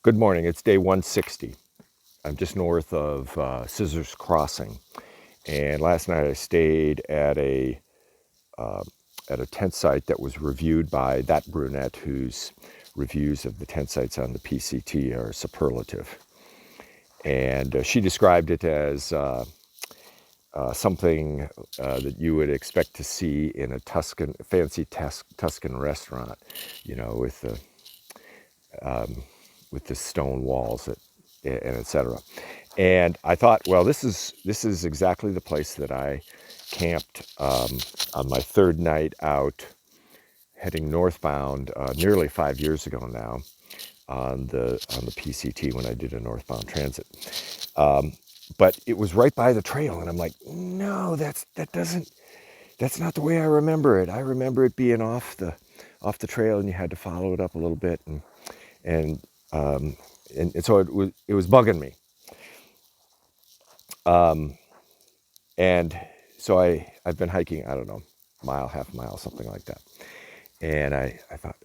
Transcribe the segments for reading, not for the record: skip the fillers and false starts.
Good morning. It's day 160. I'm just north of Scissors Crossing, and last night I stayed at a tent site that was reviewed by that brunette, whose reviews of the tent sites on the PCT are superlative. And she described it as something that you would expect to see in a fancy Tuscan restaurant, you know, with the stone walls and etc. And I thought, well, this is exactly the place that I camped on my third night out, heading northbound, nearly 5 years ago now, on the PCT when I did a northbound transit. But it was right by the trail, and I'm like, no, that's not the way I remember it. I remember it being off the trail, and you had to follow it up a little bit, and so it was bugging me. And so I've been hiking, I don't know, mile, half mile, something like that. And I thought,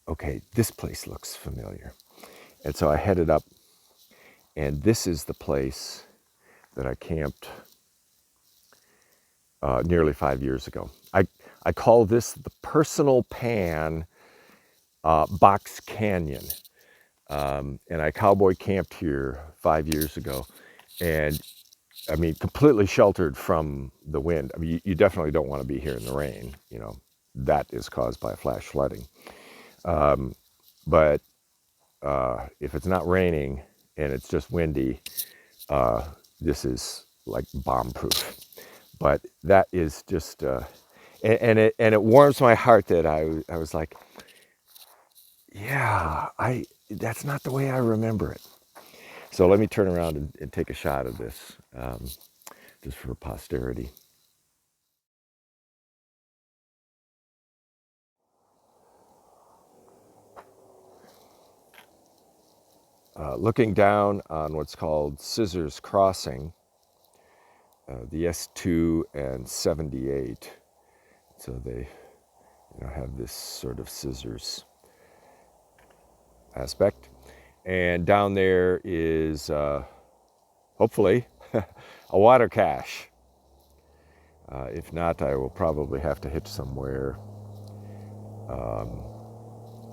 okay, this place looks familiar. And so I headed up, and this is the place that I camped nearly 5 years ago. I call this the Personal Pan Box Canyon. And I cowboy camped here 5 years ago, and I mean, completely sheltered from the wind. I mean, you definitely don't want to be here in the rain. You know, that is caused by flash flooding. But if it's not raining and it's just windy, this is like bomb-proof. But that is just, and it warms my heart that I was like, yeah, that's not the way I remember it. So let me turn around and take a shot of this, just for posterity. Looking down on what's called Scissors Crossing, the S2 and 78. So they, have this sort of scissors aspect. And down there is, hopefully, a water cache. If not, I will probably have to hitch somewhere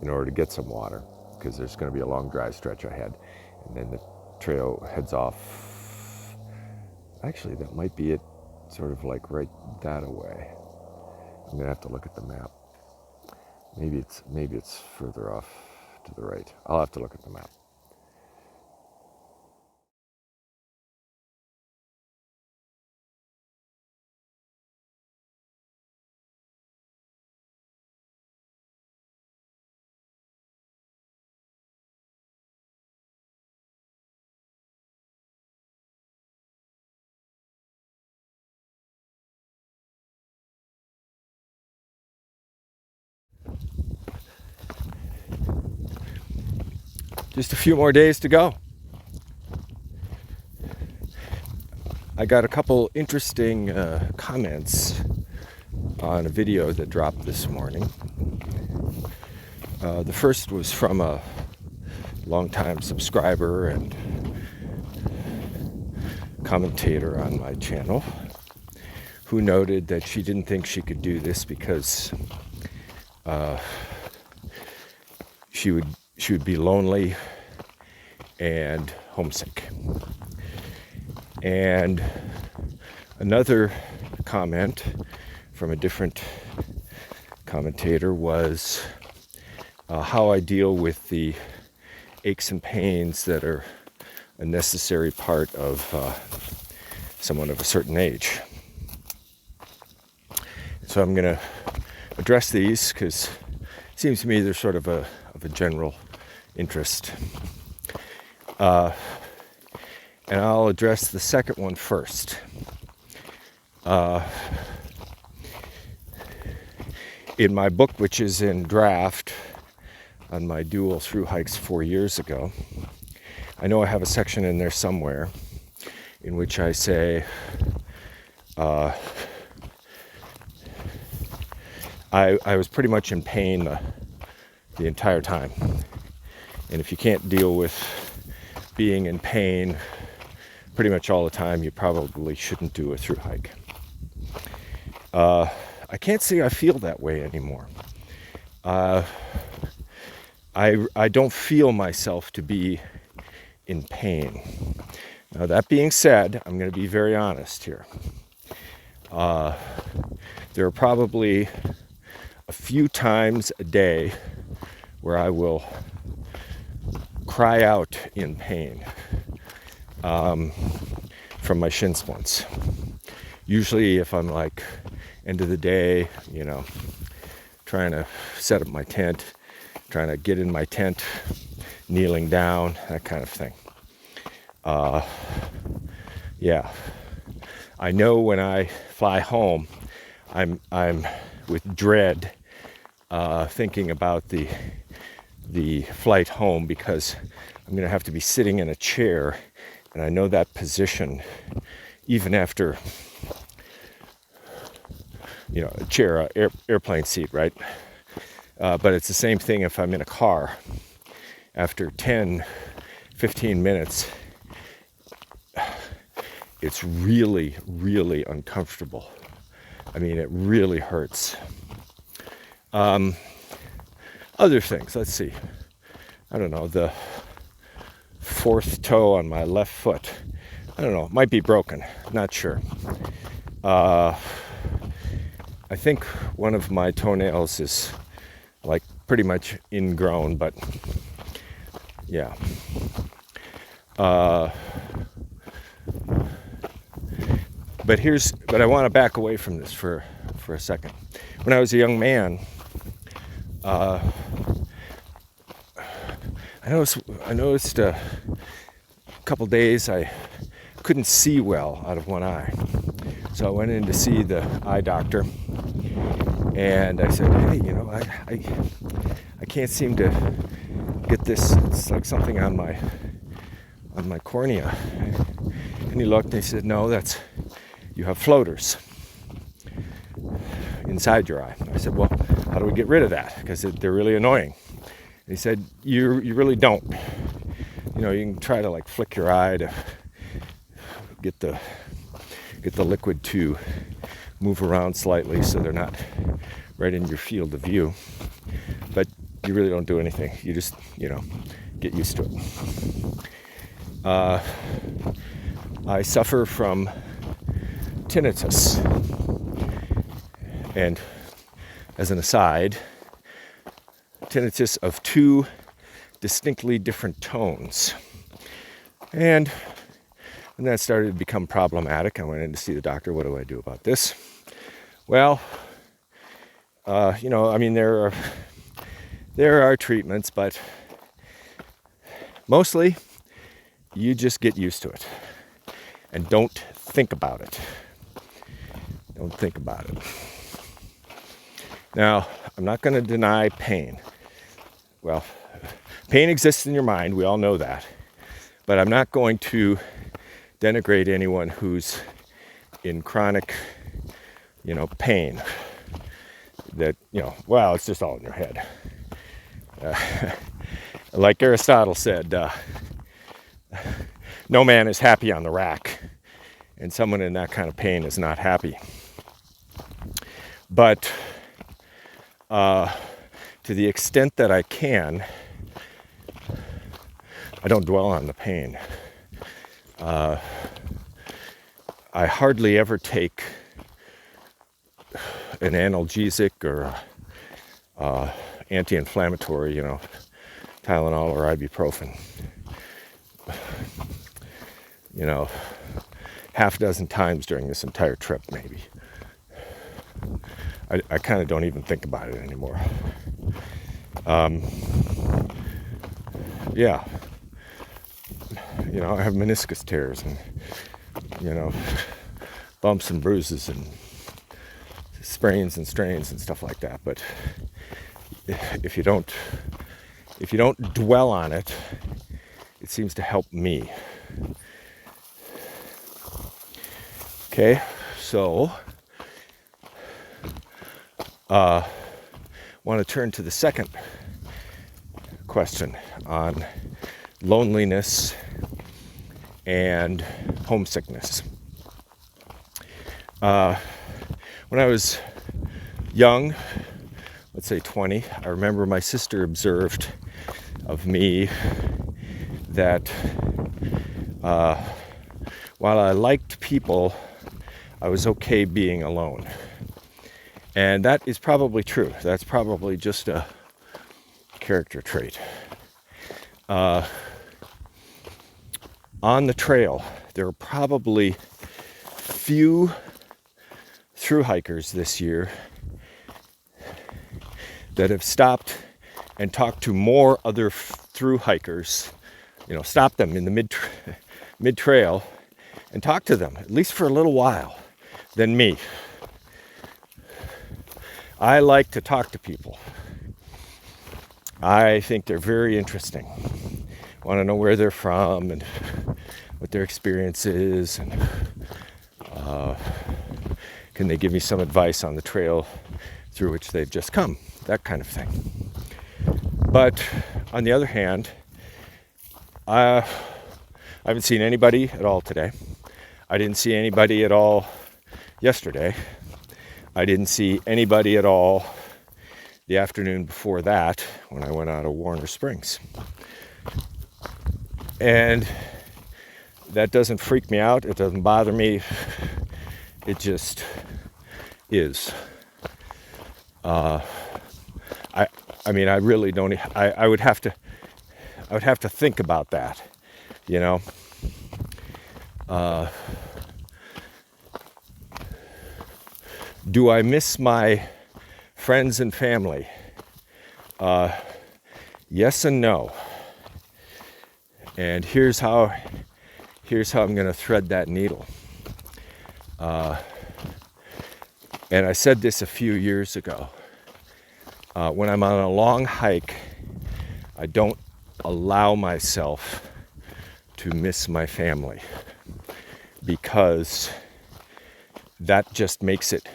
in order to get some water, because there's going to be a long dry stretch ahead. And then the trail heads off. Actually, that might be it, sort of like right that away. I'm going to have to look at the map. Maybe it's further off to the right. I'll have to look at the map. Just a few more days to go. I got a couple interesting comments on a video that dropped this morning. The first was from a longtime subscriber and commentator on my channel, who noted that she didn't think she could do this because she would be lonely and homesick. And another comment from a different commentator was how I deal with the aches and pains that are a necessary part of someone of a certain age. So I'm going to address these because it seems to me they're sort of a general interest. And I'll address the second one first. In my book, which is in draft, on my dual through hikes 4 years ago, I know I have a section in there somewhere in which I say I was pretty much in pain the entire time, And if you can't deal with being in pain pretty much all the time, you probably shouldn't do a through hike. I can't say I feel that way anymore. I don't feel myself to be in pain. Now, that being said, I'm going to be very honest here. There are probably a few times a day where I will cry out in pain from my shin splints. Usually if I'm like end of the day, trying to set up my tent, trying to get in my tent, kneeling down, that kind of thing. Yeah. I know when I fly home, I'm with dread thinking about the flight home, because I'm going to have to be sitting in a chair, and I know that position even after, a chair, airplane seat, right? But it's the same thing if I'm in a car. After 10, 15 minutes, it's really, really uncomfortable. I mean, it really hurts. Other things, let's see. I don't know, the fourth toe on my left foot. I don't know, it might be broken, not sure. I think one of my toenails is like pretty much ingrown, but yeah. But I want to back away from this for a second. When I was a young man, I noticed a couple days I couldn't see well out of one eye. So I went in to see the eye doctor, and I said, hey, I can't seem to get this. It's like something on my cornea. And he looked and he said, no, you have floaters inside your eye. I said, well, how do we get rid of that? Because they're really annoying. And he said, you really don't. You can try to like flick your eye to get the liquid to move around slightly so they're not right in your field of view. But you really don't do anything. You just, get used to it. I suffer from tinnitus. And as an aside, tinnitus of two distinctly different tones. And when that started to become problematic, I went in to see the doctor. What do I do about this? Well, there are treatments, but mostly you just get used to it and don't think about it. Don't think about it. Now, I'm not going to deny pain. Well, pain exists in your mind. We all know that. But I'm not going to denigrate anyone who's in chronic, pain. That, it's just all in your head. Like Aristotle said, no man is happy on the rack. And someone in that kind of pain is not happy. But to the extent that I can, I don't dwell on the pain. I hardly ever take an analgesic or anti-inflammatory, Tylenol or ibuprofen. Half a dozen times during this entire trip, maybe. I kind of don't even think about it anymore. Yeah. I have meniscus tears and, bumps and bruises and sprains and strains and stuff like that. But if you don't dwell on it, it seems to help me. Okay, so want to turn to the second question on loneliness and homesickness. When I was young, let's say 20, I remember my sister observed of me that while I liked people, I was okay being alone. And that is probably true. That's probably just a character trait. On the trail, there are probably few thru hikers this year that have stopped and talked to more other thru hikers, stop them in the mid trail and talk to them, at least for a little while, than me. I like to talk to people. I think they're very interesting. I want to know where they're from and what their experience is, and can they give me some advice on the trail through which they've just come, that kind of thing. But on the other hand, I haven't seen anybody at all today. I didn't see anybody at all yesterday. I didn't see anybody at all the afternoon before that when I went out of Warner Springs. And that doesn't freak me out. It doesn't bother me. It just is. I mean, I really don't. I would have to think about that, Do I miss my friends and family? Yes and no. And here's how I'm going to thread that needle. And I said this a few years ago. When I'm on a long hike, I don't allow myself to miss my family, because that just makes it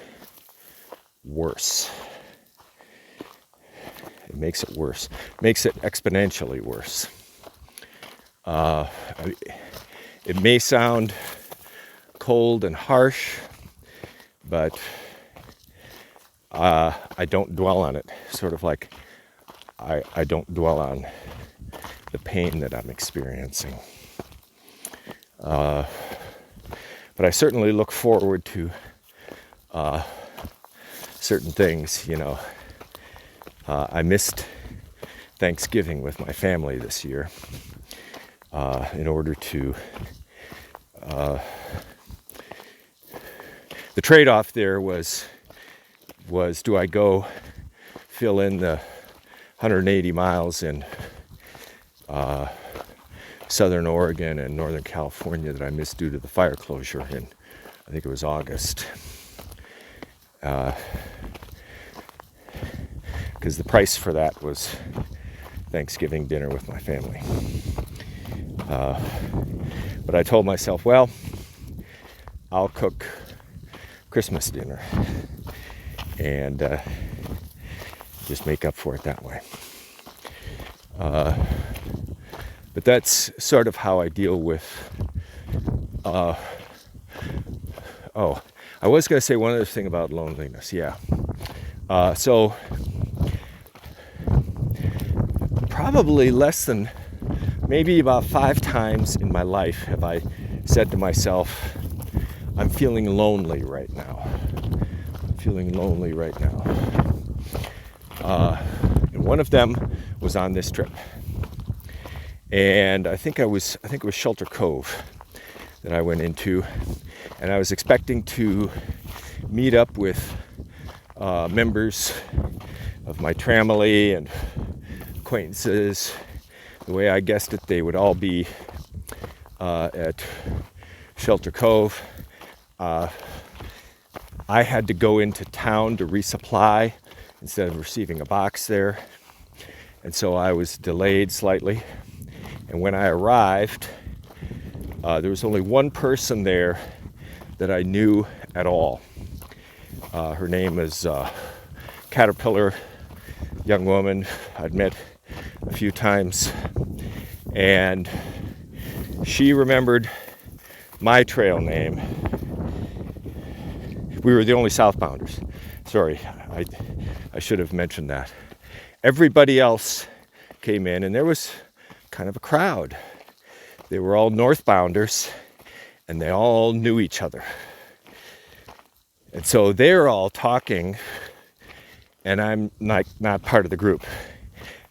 worse. It makes it worse. Makes it exponentially worse. It may sound cold and harsh, but I don't dwell on it. Sort of like I don't dwell on the pain that I'm experiencing. But I certainly look forward to certain things, I missed Thanksgiving with my family this year in order to... the trade-off there was do I go fill in the 180 miles in Southern Oregon and Northern California that I missed due to the fire closure in, I think it was August. Because the price for that was Thanksgiving dinner with my family. But I told myself, well, I'll cook Christmas dinner and just make up for it that way. But that's sort of how I deal with... I was going to say one other thing about loneliness, yeah. So probably less than, maybe about 5 times in my life have I said to myself, I'm feeling lonely right now. I'm feeling lonely right now. And one of them was on this trip. And I think it was Shelter Cove that I went into. And I was expecting to meet up with members of my family and acquaintances. The way I guessed it, they would all be at Shelter Cove. I had to go into town to resupply instead of receiving a box there. And so I was delayed slightly. And when I arrived, there was only one person there that I knew at all. Her name is Caterpillar, young woman I'd met a few times, and she remembered my trail name. We were the only southbounders. Sorry, I should have mentioned that. Everybody else came in, and there was kind of a crowd. They were all northbounders, and they all knew each other. And so they're all talking, and I'm not part of the group,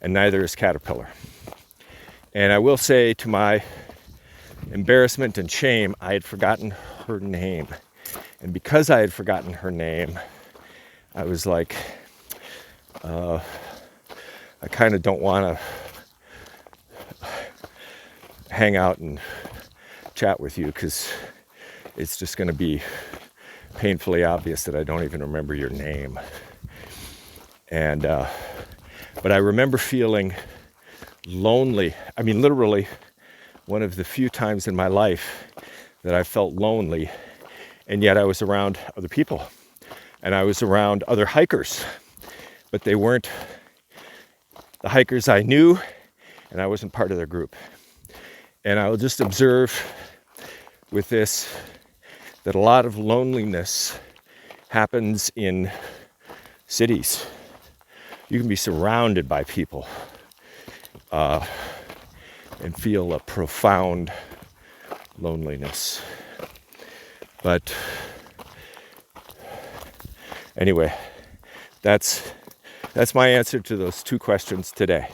and neither is Caterpillar. And I will say, to my embarrassment and shame, I had forgotten her name. And because I had forgotten her name, I was like, I kind of don't want to hang out and chat with you, because it's just going to be painfully obvious that I don't even remember your name. And but I remember feeling lonely. I mean, literally one of the few times in my life that I felt lonely, and yet I was around other people, and I was around other hikers, but they weren't the hikers I knew, and I wasn't part of their group. And I will just observe with this that a lot of loneliness happens in cities. You can be surrounded by people and feel a profound loneliness. But anyway, that's my answer to those two questions today.